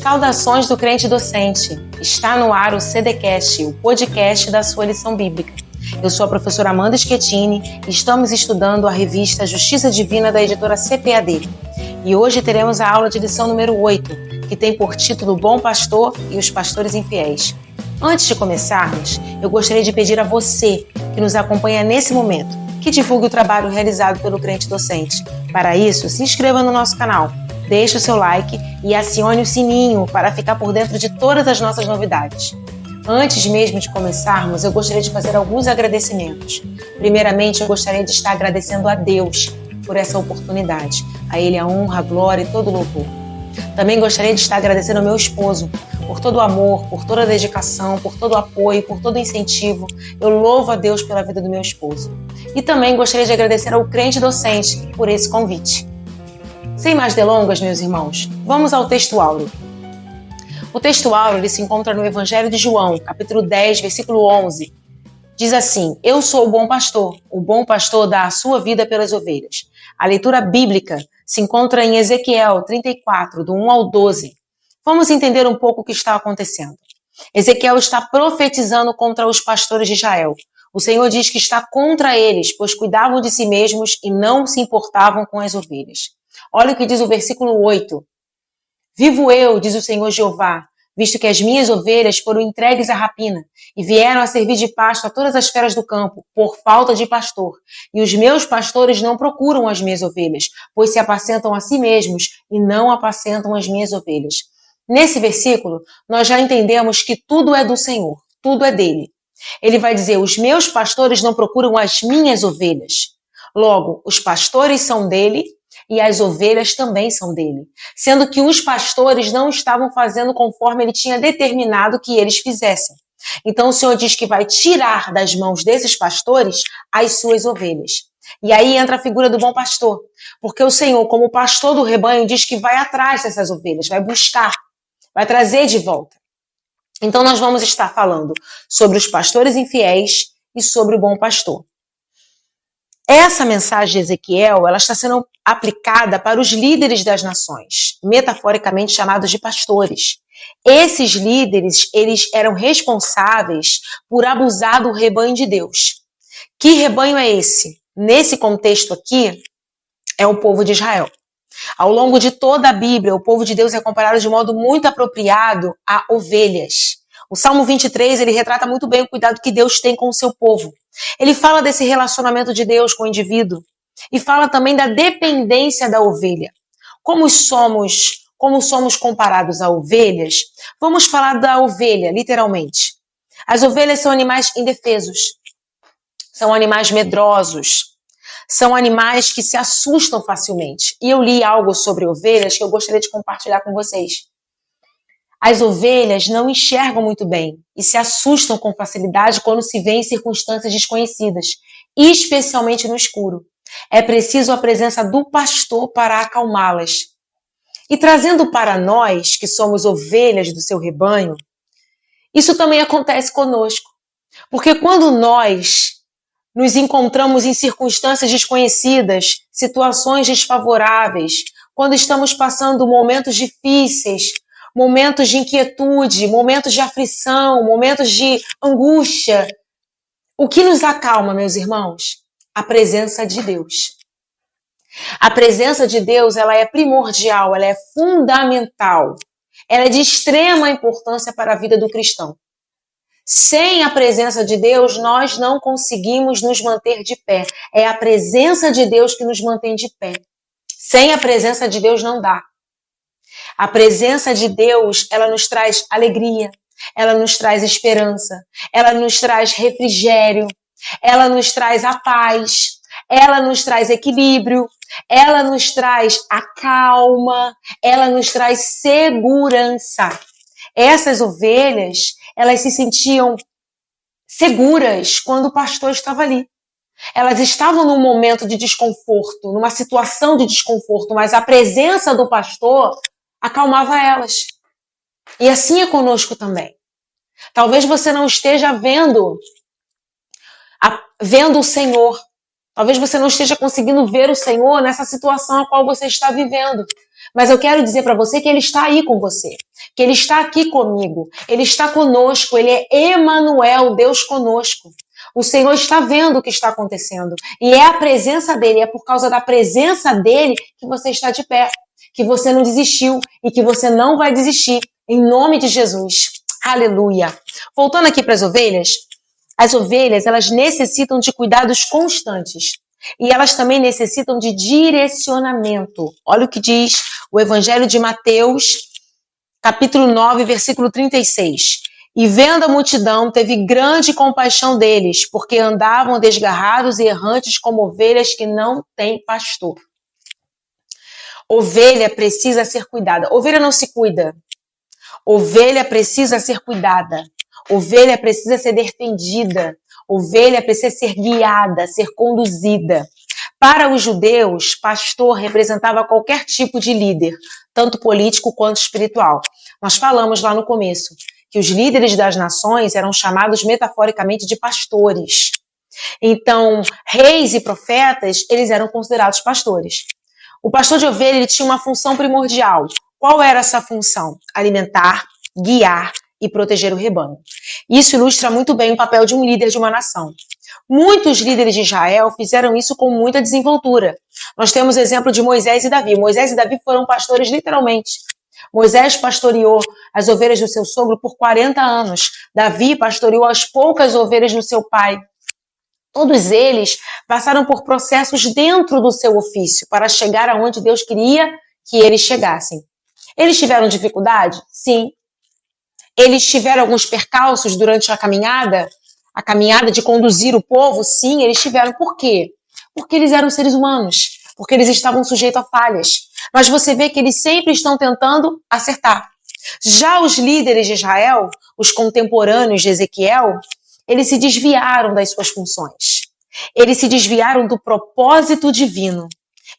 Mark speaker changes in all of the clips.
Speaker 1: Saudações do crente docente. Está no ar o CDcast, o podcast da sua lição bíblica. Eu sou a professora Amanda Schettini e estamos estudando a revista Justiça Divina da editora CPAD. E hoje teremos a aula de lição número 8, que tem por título Bom Pastor e os Pastores Infiéis. Antes de começarmos, eu gostaria de pedir a você que nos acompanha nesse momento, que divulgue o trabalho realizado pelo crente docente. Para isso, se inscreva no nosso canal, deixe o seu like e acione o sininho para ficar por dentro de todas as nossas novidades. Antes mesmo de começarmos, eu gostaria de fazer alguns agradecimentos. Primeiramente, eu gostaria de estar agradecendo a Deus por essa oportunidade. A Ele a honra, a glória e todo o louvor. Também gostaria de estar agradecendo ao meu esposo por todo o amor, por toda a dedicação, por todo o apoio, por todo o incentivo. Eu louvo a Deus pela vida do meu esposo. E também gostaria de agradecer ao crente docente por esse convite. Sem mais delongas, meus irmãos, vamos ao texto áureo. O texto áureo ele se encontra no Evangelho de João, capítulo 10, versículo 11. Diz assim: Eu sou o bom pastor dá a sua vida pelas ovelhas. A leitura bíblica se encontra em Ezequiel 34, do 1 ao 12. Vamos entender um pouco o que está acontecendo. Ezequiel está profetizando contra os pastores de Israel. O Senhor diz que está contra eles, pois cuidavam de si mesmos e não se importavam com as ovelhas. Olha o que diz o versículo 8. Vivo eu, diz o Senhor Jeová, visto que as minhas ovelhas foram entregues à rapina e vieram a servir de pasto a todas as feras do campo, por falta de pastor. E os meus pastores não procuram as minhas ovelhas, pois se apacentam a si mesmos e não apacentam as minhas ovelhas. Nesse versículo, nós já entendemos que tudo é do Senhor, tudo é dele. Ele vai dizer, os meus pastores não procuram as minhas ovelhas. Logo, os pastores são dele e as ovelhas também são dele. Sendo que os pastores não estavam fazendo conforme ele tinha determinado que eles fizessem. Então o Senhor diz que vai tirar das mãos desses pastores as suas ovelhas. E aí entra a figura do bom pastor. Porque o Senhor, como pastor do rebanho, diz que vai atrás dessas ovelhas, vai buscar, vai trazer de volta. Então nós vamos estar falando sobre os pastores infiéis e sobre o bom pastor. Essa mensagem de Ezequiel, ela está sendo aplicada para os líderes das nações, metaforicamente chamados de pastores. Esses líderes, eles eram responsáveis por abusar do rebanho de Deus. Que rebanho é esse? Nesse contexto aqui, é o povo de Israel. Ao longo de toda a Bíblia, o povo de Deus é comparado de modo muito apropriado a ovelhas. O Salmo 23, ele retrata muito bem o cuidado que Deus tem com o seu povo. Ele fala desse relacionamento de Deus com o indivíduo e fala também da dependência da ovelha. Como somos comparados a ovelhas, vamos falar da ovelha, literalmente. As ovelhas são animais indefesos, são animais medrosos, são animais que se assustam facilmente. E eu li algo sobre ovelhas que eu gostaria de compartilhar com vocês. As ovelhas não enxergam muito bem e se assustam com facilidade quando se vê em circunstâncias desconhecidas, especialmente no escuro. É preciso a presença do pastor para acalmá-las. E trazendo para nós, que somos ovelhas do seu rebanho, isso também acontece conosco. Porque quando nós nos encontramos em circunstâncias desconhecidas, situações desfavoráveis, quando estamos passando momentos difíceis, momentos de inquietude, momentos de aflição, momentos de angústia. O que nos acalma, meus irmãos? A presença de Deus. A presença de Deus, ela é primordial, ela é fundamental. Ela é de extrema importância para a vida do cristão. Sem a presença de Deus, nós não conseguimos nos manter de pé. É a presença de Deus que nos mantém de pé. Sem a presença de Deus não dá. A presença de Deus, ela nos traz alegria, ela nos traz esperança, ela nos traz refrigério, ela nos traz a paz, ela nos traz equilíbrio, ela nos traz a calma, ela nos traz segurança. Essas ovelhas, elas se sentiam seguras quando o pastor estava ali. Elas estavam num momento de desconforto, numa situação de desconforto, mas a presença do pastor acalmava elas. E assim é conosco também. Talvez você não esteja vendo o Senhor. Talvez você não esteja conseguindo ver o Senhor nessa situação a qual você está vivendo. Mas eu quero dizer para você que Ele está aí com você, que Ele está aqui comigo, Ele está conosco, Ele é Emanuel, Deus conosco. O Senhor está vendo o que está acontecendo e é a presença dEle, é por causa da presença dEle que você está de pé, que você não desistiu e que você não vai desistir, em nome de Jesus. Aleluia. Voltando aqui para as ovelhas, elas necessitam de cuidados constantes. E elas também necessitam de direcionamento. Olha o que diz o Evangelho de Mateus, capítulo 9, versículo 36. E vendo a multidão, teve grande compaixão deles, porque andavam desgarrados e errantes como ovelhas que não têm pastor. Ovelha precisa ser cuidada. Ovelha não se cuida. Ovelha precisa ser cuidada. Ovelha precisa ser defendida. Ovelha precisa ser guiada, ser conduzida. Para os judeus, pastor representava qualquer tipo de líder, tanto político quanto espiritual. Nós falamos lá no começo que os líderes das nações eram chamados metaforicamente de pastores. Então, reis e profetas, eles eram considerados pastores. O pastor de ovelha, ele tinha uma função primordial. Qual era essa função? Alimentar, guiar e proteger o rebanho. Isso ilustra muito bem o papel de um líder de uma nação. Muitos líderes de Israel fizeram isso com muita desenvoltura. Nós temos o exemplo de Moisés e Davi. Moisés e Davi foram pastores literalmente. Moisés pastoreou as ovelhas do seu sogro por 40 anos. Davi pastoreou as poucas ovelhas do seu pai. Todos eles passaram por processos dentro do seu ofício para chegar aonde Deus queria que eles chegassem. Eles tiveram dificuldade? Sim. Eles tiveram alguns percalços durante a caminhada de conduzir o povo? Sim, eles tiveram. Por quê? Porque eles eram seres humanos, porque eles estavam sujeitos a falhas. Mas você vê que eles sempre estão tentando acertar. Já os líderes de Israel, os contemporâneos de Ezequiel, eles se desviaram das suas funções. Eles se desviaram do propósito divino.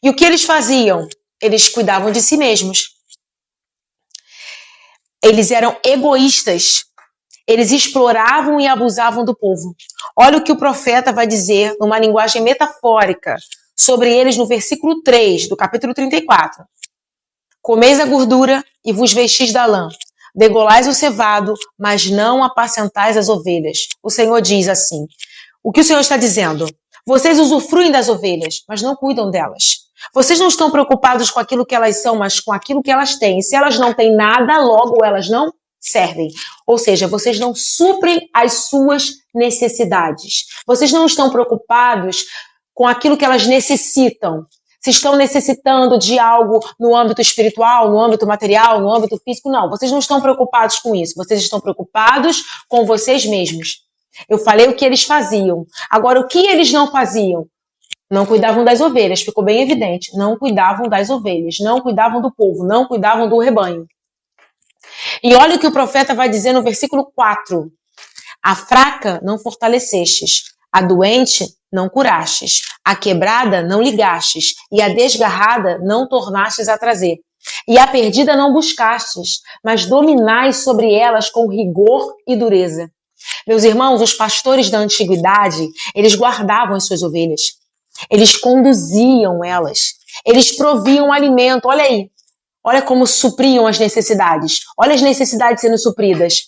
Speaker 1: E o que eles faziam? Eles cuidavam de si mesmos. Eles eram egoístas. Eles exploravam e abusavam do povo. Olha o que o profeta vai dizer numa linguagem metafórica sobre eles no versículo 3 do capítulo 34. Comeis a gordura e vos vestis da lã. Degolais o cevado, mas não apacentais as ovelhas. O Senhor diz assim. O que o Senhor está dizendo? Vocês usufruem das ovelhas, mas não cuidam delas. Vocês não estão preocupados com aquilo que elas são, mas com aquilo que elas têm. E se elas não têm nada, logo elas não servem. Ou seja, vocês não suprem as suas necessidades. Vocês não estão preocupados com aquilo que elas necessitam. Se estão necessitando de algo no âmbito espiritual, no âmbito material, no âmbito físico, não. Vocês não estão preocupados com isso. Vocês estão preocupados com vocês mesmos. Eu falei o que eles faziam. Agora, o que eles não faziam? Não cuidavam das ovelhas, ficou bem evidente. Não cuidavam das ovelhas, não cuidavam do povo, não cuidavam do rebanho. E olha o que o profeta vai dizer no versículo 4. A fraca não fortalecestes, a doente não curastes, a quebrada não ligastes, e a desgarrada não tornastes a trazer. E a perdida não buscastes, mas dominais sobre elas com rigor e dureza. Meus irmãos, os pastores da antiguidade, eles guardavam as suas ovelhas. Eles conduziam elas. Eles proviam alimento. Olha aí. Olha como supriam as necessidades. Olha as necessidades sendo supridas.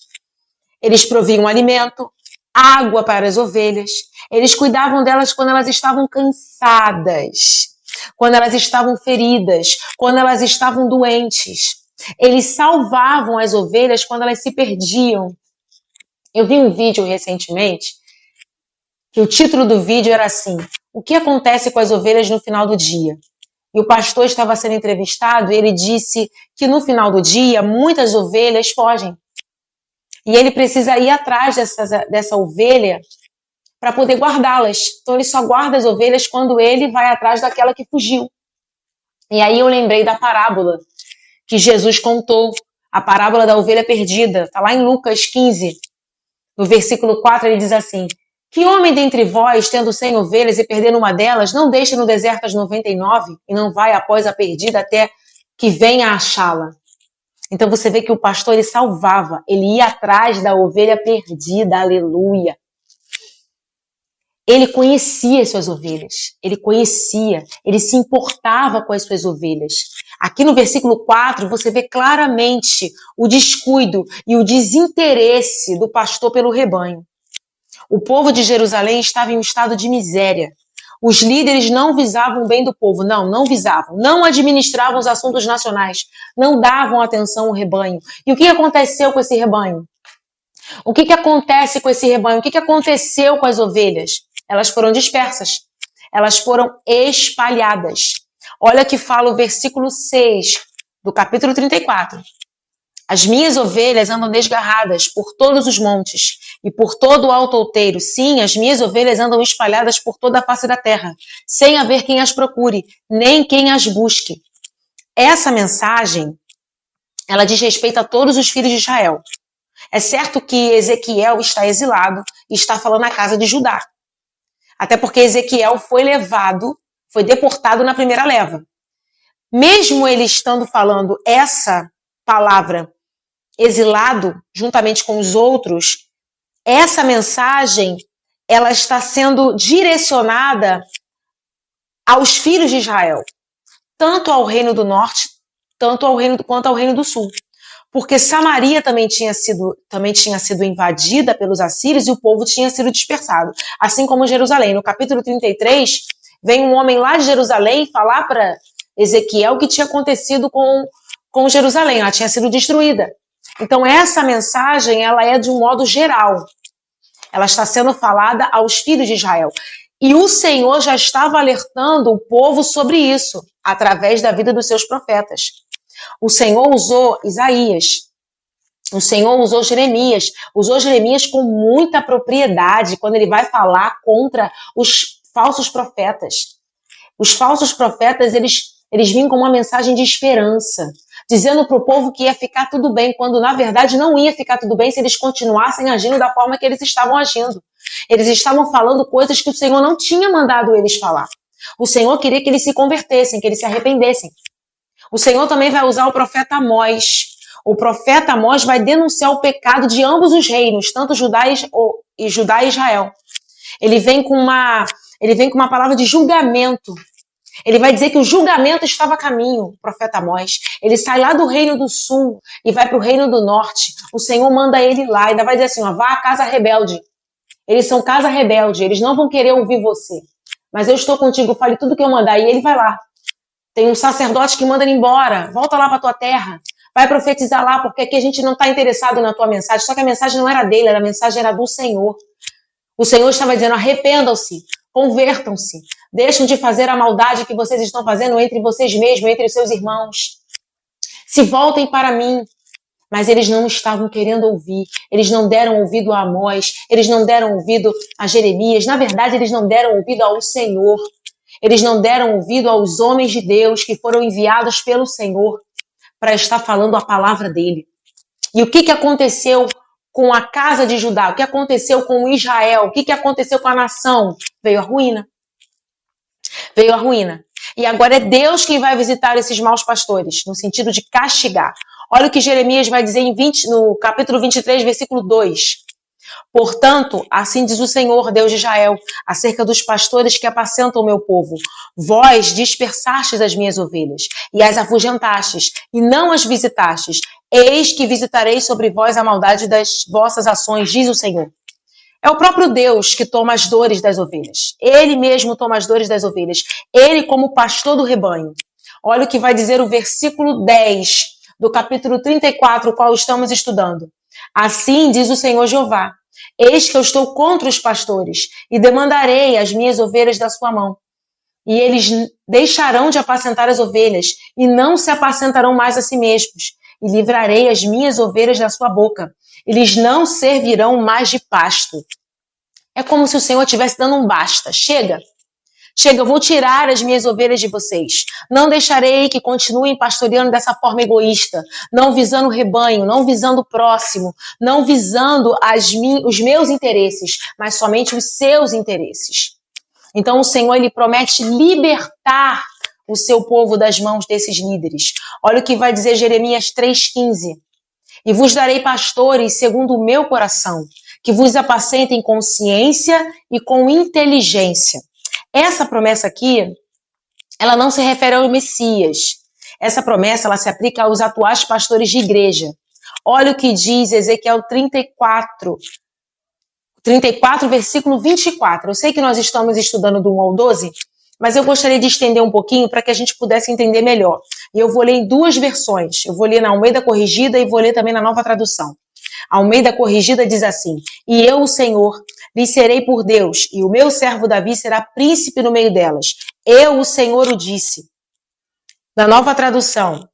Speaker 1: Eles proviam alimento, água para as ovelhas. Eles cuidavam delas quando elas estavam cansadas, quando elas estavam feridas, quando elas estavam doentes. Eles salvavam as ovelhas quando elas se perdiam. Eu vi um vídeo recentemente que o título do vídeo era assim: o que acontece com as ovelhas no final do dia? E o pastor estava sendo entrevistado e ele disse que no final do dia muitas ovelhas fogem. E ele precisa ir atrás dessa ovelha para poder guardá-las. Então ele só guarda as ovelhas quando ele vai atrás daquela que fugiu. E aí eu lembrei da parábola que Jesus contou, a parábola da ovelha perdida. Está lá em Lucas 15, no versículo 4, ele diz assim: que homem dentre vós, tendo 100 ovelhas e perdendo uma delas, não deixa no deserto as 99 e não vai após a perdida até que venha achá-la? Então você vê que o pastor, ele salvava, ele ia atrás da ovelha perdida, aleluia. Ele conhecia as suas ovelhas, ele conhecia, ele se importava com as suas ovelhas. Aqui no versículo 4, você vê claramente o descuido e o desinteresse do pastor pelo rebanho. O povo de Jerusalém estava em um estado de miséria. Os líderes não visavam o bem do povo, não visavam, não administravam os assuntos nacionais, não davam atenção ao rebanho. E o que aconteceu com esse rebanho? O que acontece com esse rebanho? O que aconteceu com as ovelhas? Elas foram dispersas, elas foram espalhadas. Olha que fala o versículo 6 do capítulo 34. As minhas ovelhas andam desgarradas por todos os montes e por todo o alto outeiro. Sim, as minhas ovelhas andam espalhadas por toda a face da terra, sem haver quem as procure, nem quem as busque. Essa mensagem, ela diz respeito a todos os filhos de Israel. É certo que Ezequiel está exilado e está falando na casa de Judá. Até porque Ezequiel foi deportado na primeira leva. Mesmo ele estando falando essa palavra exilado, juntamente com os outros, essa mensagem, ela está sendo direcionada aos filhos de Israel, tanto ao reino do norte, quanto ao reino do sul. Porque Samaria também tinha sido invadida pelos assírios e o povo tinha sido dispersado, assim como Jerusalém. No capítulo 33, vem um homem lá de Jerusalém falar para Ezequiel o que tinha acontecido com Jerusalém, ela tinha sido destruída. Então essa mensagem, ela é de um modo geral. Ela está sendo falada aos filhos de Israel. E o Senhor já estava alertando o povo sobre isso, através da vida dos seus profetas. O Senhor usou Isaías, o Senhor usou Jeremias com muita propriedade quando ele vai falar contra os falsos profetas. Os falsos profetas, eles vinham com uma mensagem de esperança, dizendo para o povo que ia ficar tudo bem, quando na verdade não ia ficar tudo bem se eles continuassem agindo da forma que eles estavam agindo. Eles estavam falando coisas que o Senhor não tinha mandado eles falar. O Senhor queria que eles se convertessem, que eles se arrependessem. O Senhor também vai usar o profeta Amós. O profeta Amós vai denunciar o pecado de ambos os reinos, tanto Judá e Israel. Ele vem com uma palavra de julgamento. Ele vai dizer que o julgamento estava a caminho, o profeta Amós. Ele sai lá do reino do sul e vai para o reino do norte. O Senhor manda ele lá, ainda vai dizer assim, vá à casa rebelde. Eles são casa rebelde, eles não vão querer ouvir você. Mas eu estou contigo, fale tudo que eu mandar. E ele vai lá. Tem um sacerdote que manda ele embora. Volta lá para tua terra. Vai profetizar lá, porque aqui a gente não está interessado na tua mensagem. Só que a mensagem não era dele, a mensagem era do Senhor. O Senhor estava dizendo, arrependam-se, convertam-se. Deixem de fazer a maldade que vocês estão fazendo entre vocês mesmos, entre os seus irmãos. Se voltem para mim. Mas eles não estavam querendo ouvir. Eles não deram ouvido a Amós. Eles não deram ouvido a Jeremias. Na verdade, eles não deram ouvido ao Senhor. Eles não deram ouvido aos homens de Deus que foram enviados pelo Senhor para estar falando a palavra dele. E o que aconteceu com a casa de Judá? O que aconteceu com Israel? O que aconteceu com a nação? Veio a ruína. Veio a ruína. E agora é Deus quem vai visitar esses maus pastores, no sentido de castigar. Olha o que Jeremias vai dizer no capítulo 23, versículo 2. Portanto, assim diz o Senhor, Deus de Israel, acerca dos pastores que apacentam o meu povo. Vós dispersastes as minhas ovelhas, e as afugentastes, e não as visitastes. Eis que visitarei sobre vós a maldade das vossas ações, diz o Senhor. É o próprio Deus que toma as dores das ovelhas. Ele mesmo toma as dores das ovelhas. Ele como pastor do rebanho. Olha o que vai dizer o versículo 10 do capítulo 34, o qual estamos estudando. Assim diz o Senhor Jeová. Eis que eu estou contra os pastores e demandarei as minhas ovelhas da sua mão. E eles deixarão de apacentar as ovelhas e não se apacentarão mais a si mesmos. E livrarei as minhas ovelhas da sua boca. Eles não servirão mais de pasto. É como se o Senhor estivesse dando um basta. Chega. Chega, eu vou tirar as minhas ovelhas de vocês. Não deixarei que continuem pastoreando dessa forma egoísta, não visando o rebanho, não visando o próximo, não visando os meus interesses, mas somente os seus interesses. Então o Senhor, ele promete libertar o seu povo das mãos desses líderes. Olha o que vai dizer Jeremias 3,15. E vos darei pastores segundo o meu coração, que vos apacentem com ciência e com inteligência. Essa promessa aqui, ela não se refere ao Messias. Essa promessa ela se aplica aos atuais pastores de igreja. Olha o que diz Ezequiel 34, versículo 24. Eu sei que nós estamos estudando do 1 ao 12, mas eu gostaria de estender um pouquinho para que a gente pudesse entender melhor. E eu vou ler em duas versões. Eu vou ler na Almeida Corrigida e vou ler também na Nova Tradução. A Almeida Corrigida diz assim: E eu, o Senhor, lhes serei por Deus, e o meu servo Davi será príncipe no meio delas. Eu, o Senhor, o disse. Na Nova Tradução: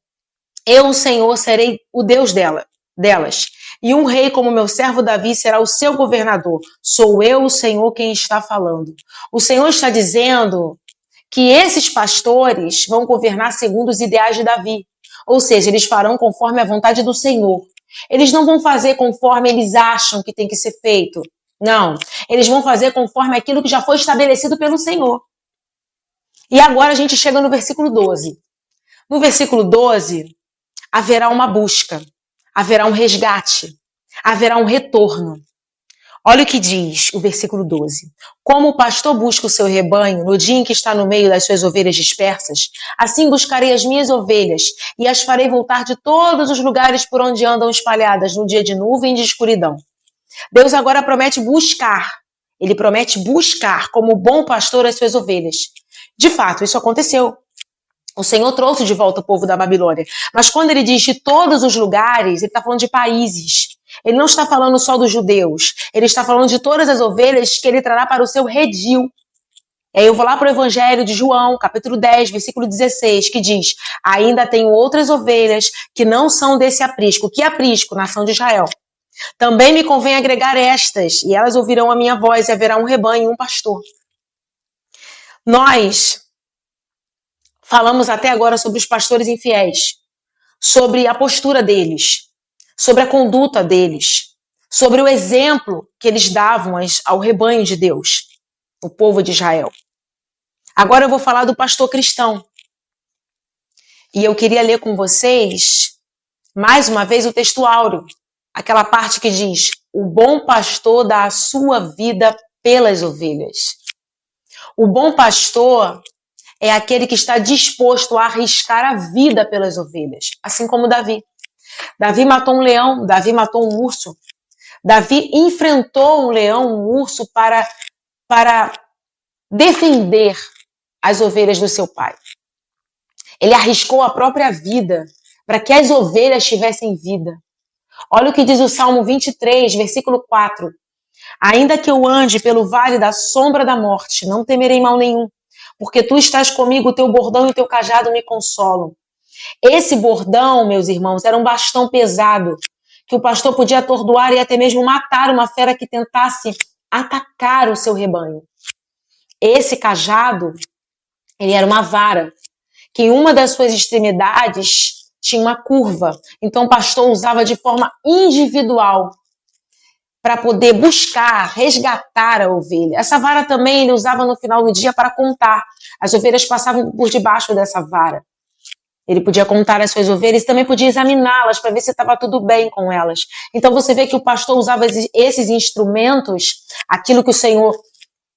Speaker 1: Eu, o Senhor, serei o Deus delas. E um rei como meu servo Davi será o seu governador. Sou eu, o Senhor, quem está falando. O Senhor está dizendo que esses pastores vão governar segundo os ideais de Davi. Ou seja, eles farão conforme a vontade do Senhor. Eles não vão fazer conforme eles acham que tem que ser feito. Não. Eles vão fazer conforme aquilo que já foi estabelecido pelo Senhor. E agora a gente chega no versículo 12. No versículo 12, haverá uma busca, haverá um resgate, haverá um retorno. Olha o que diz o versículo 12. Como o pastor busca o seu rebanho no dia em que está no meio das suas ovelhas dispersas, assim buscarei as minhas ovelhas e as farei voltar de todos os lugares por onde andam espalhadas no dia de nuvem e de escuridão. Deus agora promete buscar. Ele promete buscar como bom pastor as suas ovelhas. De fato, isso aconteceu. O Senhor trouxe de volta o povo da Babilônia. Mas quando ele diz de todos os lugares, ele está falando de países. Ele não está falando só dos judeus. Ele está falando de todas as ovelhas que ele trará para o seu redil. E aí eu vou lá para o Evangelho de João, capítulo 10, versículo 16, que diz: Ainda tenho outras ovelhas que não são desse aprisco. Que aprisco? Nação de Israel. Também me convém agregar estas, e elas ouvirão a minha voz, e haverá um rebanho e um pastor. Nós falamos até agora sobre os pastores infiéis, sobre a postura deles, sobre a conduta deles, sobre o exemplo que eles davam ao rebanho de Deus, o povo de Israel. Agora eu vou falar do pastor cristão. E eu queria ler com vocês, mais uma vez, o texto áureo, aquela parte que diz: O bom pastor dá a sua vida pelas ovelhas. O bom pastor é aquele que está disposto a arriscar a vida pelas ovelhas, assim como Davi. Davi matou um leão, Davi matou um urso. Davi enfrentou um leão, um urso, para defender as ovelhas do seu pai. Ele arriscou a própria vida para que as ovelhas tivessem vida. Olha o que diz o Salmo 23, versículo 4. Ainda que eu ande pelo vale da sombra da morte, não temerei mal nenhum, porque tu estás comigo, o teu bordão e o teu cajado me consolam. Esse bordão, meus irmãos, era um bastão pesado, que o pastor podia atordoar e até mesmo matar uma fera que tentasse atacar o seu rebanho. Esse cajado, ele era uma vara, que em uma das suas extremidades tinha uma curva. Então o pastor usava de forma individual para poder buscar, resgatar a ovelha. Essa vara também ele usava no final do dia para contar. As ovelhas passavam por debaixo dessa vara. Ele podia contar as suas ovelhas e também podia examiná-las para ver se estava tudo bem com elas. Então você vê que o pastor usava esses instrumentos, aquilo que o Senhor...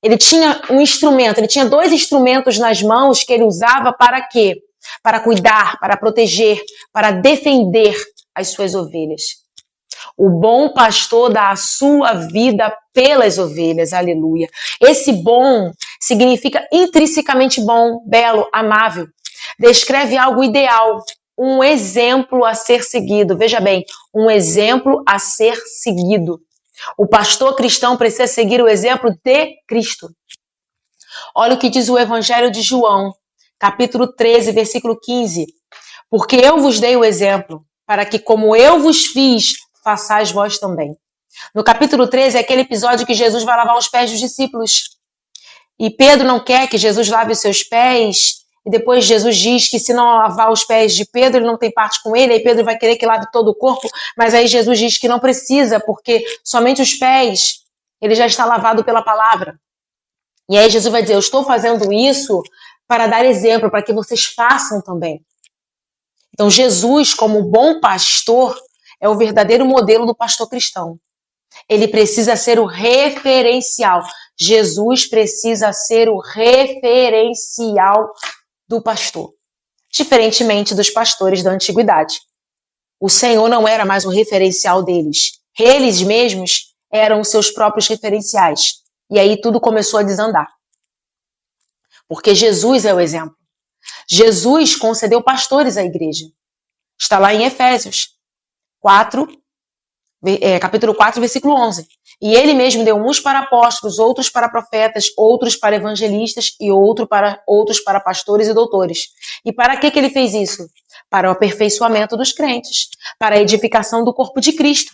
Speaker 1: Ele tinha um instrumento, ele tinha 2 instrumentos nas mãos que ele usava para quê? Para cuidar, para proteger, para defender as suas ovelhas. O bom pastor dá a sua vida pelas ovelhas, aleluia. Esse bom significa intrinsecamente bom, belo, amável. Descreve algo ideal, um exemplo a ser seguido. Veja bem, um exemplo a ser seguido. O pastor cristão precisa seguir o exemplo de Cristo. Olha o que diz o Evangelho de João, capítulo 13, versículo 15. Porque eu vos dei o exemplo, para que como eu vos fiz, façais vós também. No capítulo 13 é aquele episódio que Jesus vai lavar os pés dos discípulos. E Pedro não quer que Jesus lave os seus pés. E depois Jesus diz que se não lavar os pés de Pedro, ele não tem parte com ele. Aí Pedro vai querer que lave todo o corpo. Mas aí Jesus diz que não precisa, porque somente os pés, ele já está lavado pela palavra. E aí Jesus vai dizer: eu estou fazendo isso para dar exemplo, para que vocês façam também. Então Jesus, como bom pastor, é o verdadeiro modelo do pastor cristão. Ele precisa ser o referencial. Jesus precisa ser o referencial do pastor. diferentemente dos pastores da antiguidade. O Senhor não era mais o referencial deles. Eles mesmos eram os seus próprios referenciais. E aí tudo começou a desandar. Porque Jesus é o exemplo. Jesus concedeu pastores à igreja. Está lá em Efésios 4, capítulo 4, versículo 11. E ele mesmo deu uns para apóstolos, outros para profetas, outros para evangelistas e outros para pastores e doutores. E para que ele fez isso? Para o aperfeiçoamento dos crentes, para a edificação do corpo de Cristo.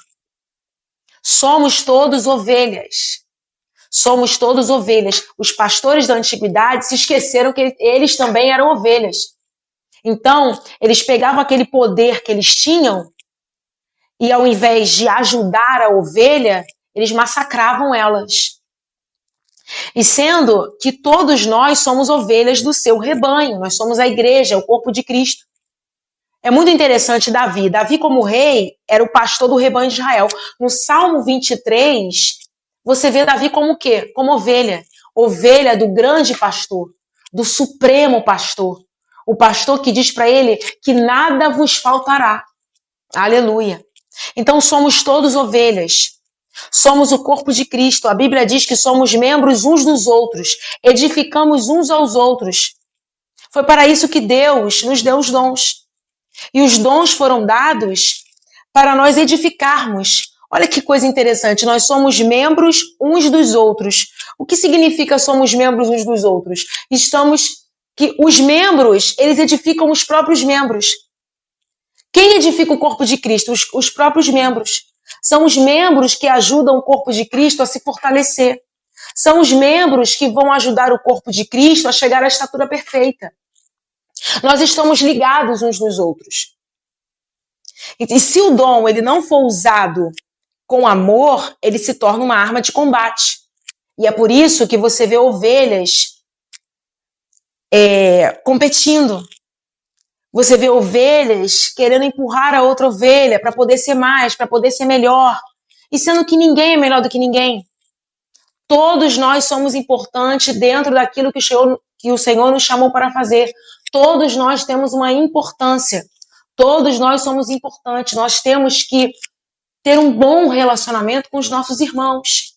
Speaker 1: Somos todos ovelhas. Somos todos ovelhas. Os pastores da antiguidade se esqueceram que eles também eram ovelhas. Então, eles pegavam aquele poder que eles tinham e, ao invés de ajudar a ovelha, eles massacravam elas. E sendo que todos nós somos ovelhas do seu rebanho, nós somos a igreja, o corpo de Cristo. É muito interessante Davi. Davi, como rei, era o pastor do rebanho de Israel. No Salmo 23, você vê Davi como o quê? Como ovelha. Ovelha do grande pastor, do supremo pastor. O pastor que diz para ele que nada vos faltará. Aleluia. Então somos todos ovelhas. Somos o corpo de Cristo. A Bíblia diz que somos membros uns dos outros. Edificamos uns aos outros. Foi para isso que Deus nos deu os dons. E os dons foram dados para nós edificarmos. Olha que coisa interessante. Nós somos membros uns dos outros. O que significa somos membros uns dos outros? Que os membros, eles edificam os próprios membros. Quem edifica o corpo de Cristo? Os próprios membros. São os membros que ajudam o corpo de Cristo a se fortalecer. São os membros que vão ajudar o corpo de Cristo a chegar à estatura perfeita. Nós estamos ligados uns nos outros. E se o dom ele não for usado com amor, ele se torna uma arma de combate. E é por isso que você vê ovelhas competindo. Você vê ovelhas querendo empurrar a outra ovelha para poder ser mais, para poder ser melhor. E sendo que ninguém é melhor do que ninguém. Todos nós somos importantes dentro daquilo que o Senhor nos chamou para fazer. Todos nós temos uma importância. Todos nós somos importantes. Nós temos que ter um bom relacionamento com os nossos irmãos.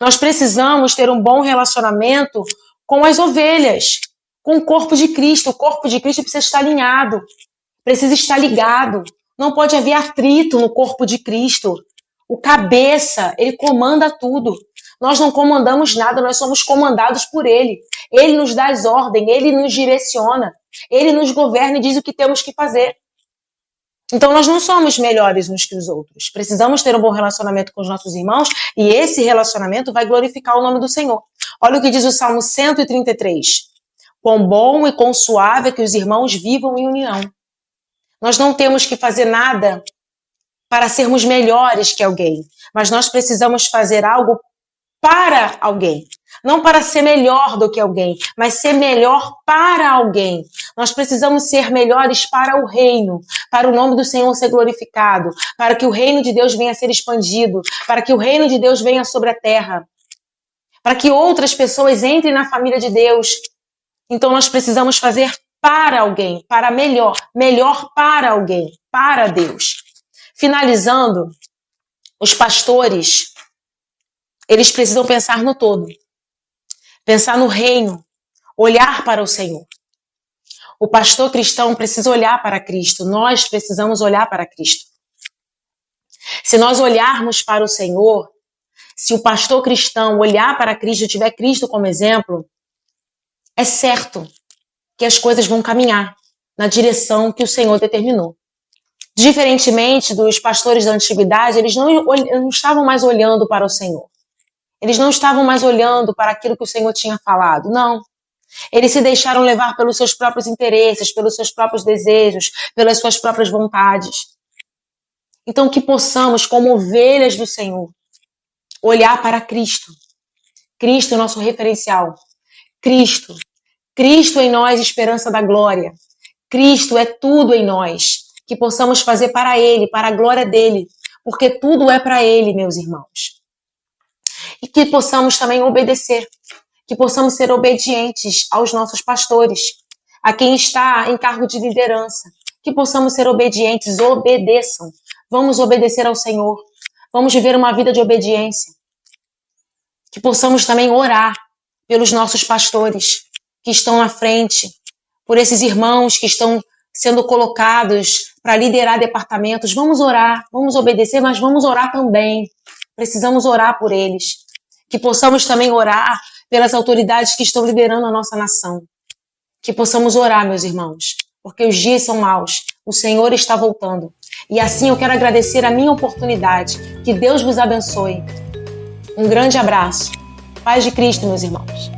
Speaker 1: Nós precisamos ter um bom relacionamento com as ovelhas, com o corpo de Cristo. O corpo de Cristo precisa estar alinhado, precisa estar ligado. Não pode haver atrito no corpo de Cristo. O cabeça, ele comanda tudo. Nós não comandamos nada, nós somos comandados por ele. Ele nos dá as ordens, ele nos direciona, ele nos governa e diz o que temos que fazer. Então nós não somos melhores uns que os outros. Precisamos ter um bom relacionamento com os nossos irmãos e esse relacionamento vai glorificar o nome do Senhor. Olha o que diz o Salmo 133. Quão bom e quão suave é que os irmãos vivam em união. Nós não temos que fazer nada para sermos melhores que alguém, mas nós precisamos fazer algo para alguém. Não para ser melhor do que alguém, mas ser melhor para alguém. Nós precisamos ser melhores para o reino, para o nome do Senhor ser glorificado, para que o reino de Deus venha a ser expandido, para que o reino de Deus venha sobre a terra, para que outras pessoas entrem na família de Deus. Então nós precisamos fazer para alguém, para melhor para alguém, para Deus. Finalizando, os pastores, eles precisam pensar no todo. Pensar no reino, olhar para o Senhor. O pastor cristão precisa olhar para Cristo, nós precisamos olhar para Cristo. Se nós olharmos para o Senhor, se o pastor cristão olhar para Cristo e tiver Cristo como exemplo, é certo que as coisas vão caminhar na direção que o Senhor determinou. Diferentemente dos pastores da antiguidade, eles não estavam mais olhando para o Senhor. Eles não estavam mais olhando para aquilo que o Senhor tinha falado, não. Eles se deixaram levar pelos seus próprios interesses, pelos seus próprios desejos, pelas suas próprias vontades. Então que possamos, como ovelhas do Senhor, olhar para Cristo. Cristo é o nosso referencial. Cristo em nós, esperança da glória. Cristo é tudo em nós. Que possamos fazer para Ele, para a glória dEle. Porque tudo é para Ele, meus irmãos. E que possamos também obedecer, que possamos ser obedientes aos nossos pastores. a quem está em cargo de liderança, que possamos ser obedientes, obedeçam. Vamos obedecer ao Senhor. Vamos viver uma vida de obediência. Que possamos também orar pelos nossos pastores que estão à frente, por esses irmãos que estão sendo colocados para liderar departamentos. Vamos orar, vamos obedecer, mas vamos orar também. Precisamos orar por eles. Que possamos também orar pelas autoridades que estão liderando a nossa nação. Que possamos orar, meus irmãos, porque os dias são maus. O Senhor está voltando. E assim eu quero agradecer a minha oportunidade. Que Deus vos abençoe. Um grande abraço. Paz de Cristo, meus irmãos.